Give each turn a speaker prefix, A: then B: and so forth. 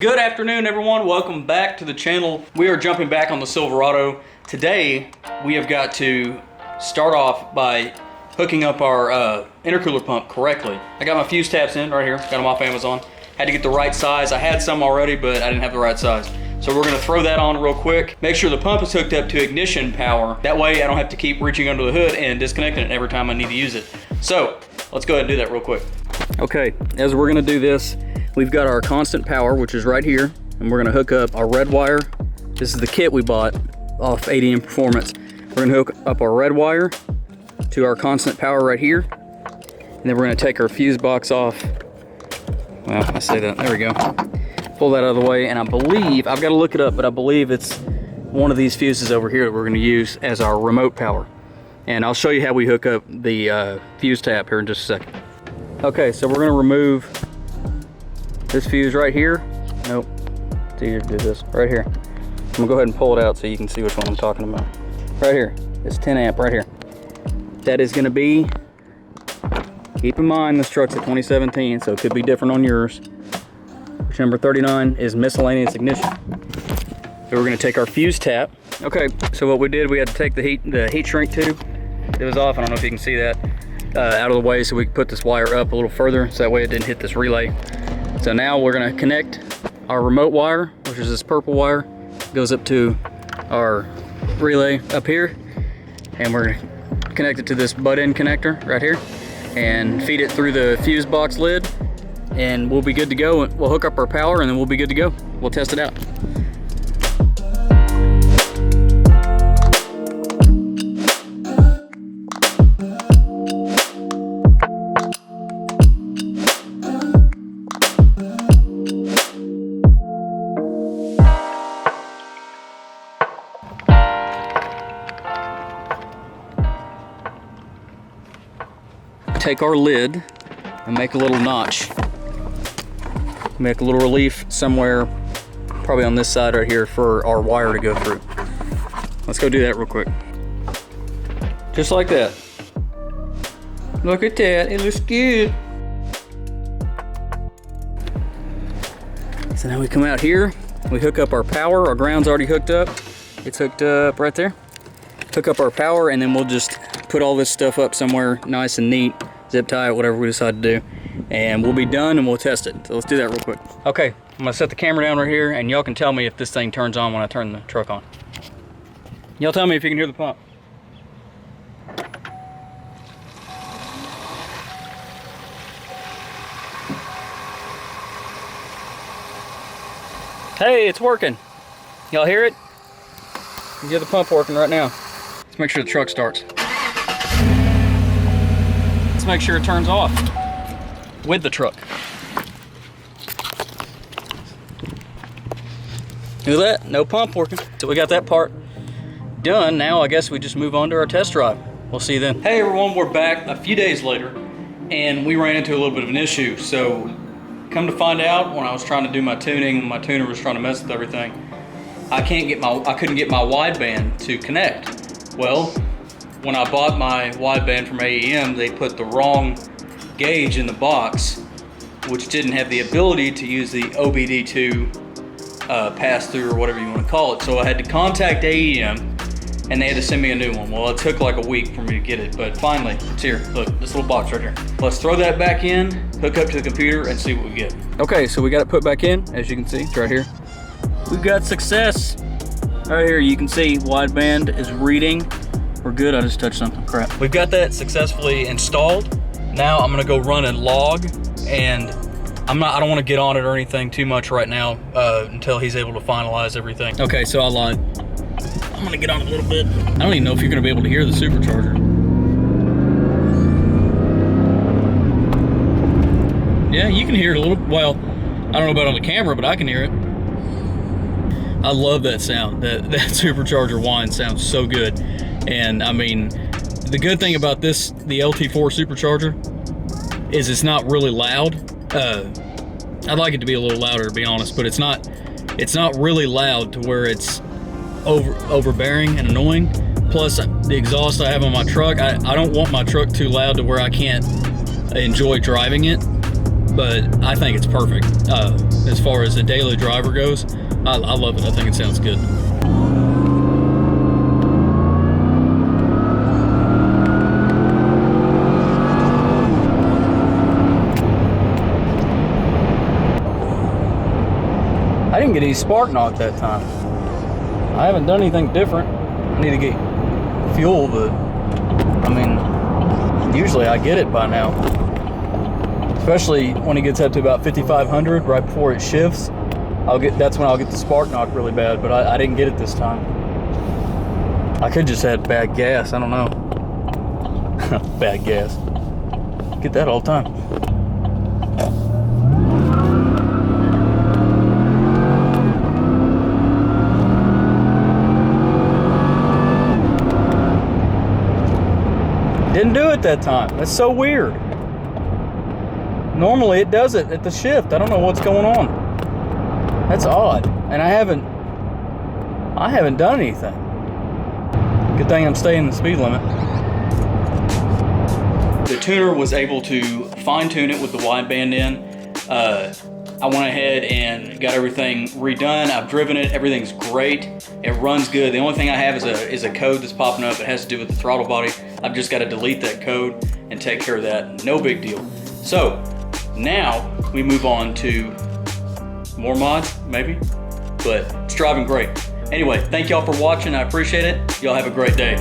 A: Good afternoon, everyone. Welcome back to the channel. We are jumping back on the Silverado. Today, we have got to start off by hooking up our intercooler pump correctly. I got my fuse tabs in right here. Got them off Amazon. Had to get the right size. I had some already, but I didn't have the right size. So we're gonna throw that on real quick. Make sure the pump is hooked up to ignition power. That way I don't have to keep reaching under the hood and disconnecting it every time I need to use it. So let's go ahead and do that real quick. Okay, as we're gonna do this, we've got our constant power, which is right here, and we're gonna hook up our red wire. This is the kit we bought off ADM Performance. We're gonna hook up our red wire to our constant power right here, and then we're gonna take our fuse box off. Well, I say that, there we go. Pull that out of the way, and I believe, I've gotta look it up, but I believe it's one of these fuses over here that we're gonna use as our remote power. And I'll show you how we hook up the fuse tab here in just a second. Okay, so we're gonna remove this fuse right here. Nope, it's easier to do this right here. I'm gonna go ahead and pull it out so you can see which one I'm talking about. Right here, this 10 amp right here. That is gonna be, keep in mind this truck's a 2017, so it could be different on yours. Which number 39 is miscellaneous ignition. So we're gonna take our fuse tap. Okay, so what we did, we had to take the heat shrink tube. It was off, I don't know if you can see that, out of the way so we could put this wire up a little further so that way it didn't hit this relay. So now we're gonna connect our remote wire, which is this purple wire, goes up to our relay up here, and we're gonna connect it to this butt-end connector right here and feed it through the fuse box lid, and we'll be good to go. We'll hook up our power and then we'll be good to go. We'll test it out. Take our lid and make a little notch. Make a little relief somewhere, probably on this side right here, for our wire to go through. Let's go do that real quick. Just like that. Look at that, it looks good. So now we come out here, we hook up our power. Our ground's already hooked up. It's hooked up right there. Hook up our power, and then we'll just put all this stuff up somewhere nice and neat, zip tie it, whatever we decide to do, and we'll be done and we'll test it. So let's do that real quick. Okay, I'm gonna set the camera down right here, and y'all can tell me if this thing turns on when I turn the truck on. Y'all tell me if you can hear the pump. Hey, it's working. Y'all hear it? You can hear the pump working right now. Let's make sure the truck starts. Let's make sure it turns off with the truck. Look at that, no pump working. So we got that part done. Now I guess we just move on to our test drive. We'll see you then. Hey everyone, we're back a few days later, and we ran into a little bit of an issue. So come to find out, when I was trying to do my tuning, my tuner was trying to mess with everything, I couldn't get my wideband to connect. Well, when I bought my wideband from AEM, they put the wrong gauge in the box, which didn't have the ability to use the OBD2 pass-through or whatever you want to call it. So I had to contact AEM, and they had to send me a new one. Well, it took like a week for me to get it, but finally, it's here. Look, this little box right here. Let's throw that back in, hook up to the computer, and see what we get. Okay, so we got it put back in, as you can see, it's right here. We've got success. Right here, you can see wideband is reading. We're good, I just touched something, crap. We've got that successfully installed. Now I'm gonna go run a log, and I don't wanna get on it or anything too much right now until he's able to finalize everything. Okay, so I lied. I'm gonna get on it a little bit. I don't even know if you're gonna be able to hear the supercharger. Yeah, you can hear it a little, well, I don't know about on the camera, but I can hear it. I love that sound. That supercharger whine sounds so good. And I mean, the good thing about this, the LT4 supercharger, is it's not really loud. I'd like it to be a little louder, to be honest, but it's not really loud to where it's overbearing and annoying. Plus the exhaust I have on my truck, I don't want my truck too loud to where I can't enjoy driving it. but I think it's perfect. As far as a daily driver goes, I love it. I think it sounds good. I didn't get any spark knock that time. I haven't done anything different. I need to get fuel, but I mean, usually I get it by now. Especially when it gets up to about 5,500, right before it shifts. That's when I'll get the spark knock really bad, but I didn't get it this time. I could just have bad gas, I don't know. Bad gas. Get that all the time. Didn't do it that time. That's so weird. Normally it does it at the shift. I don't know what's going on. That's odd. And I haven't done anything. Good thing I'm staying in the speed limit. The tuner was able to fine tune it with the wideband in. I went ahead and got everything redone. I've driven it, everything's great. It runs good. The only thing I have is a code that's popping up. It has to do with the throttle body. I've just got to delete that code and take care of that. No big deal. So now we move on to more mods, maybe, but it's driving great. Anyway, thank y'all for watching. I appreciate it. Y'all have a great day.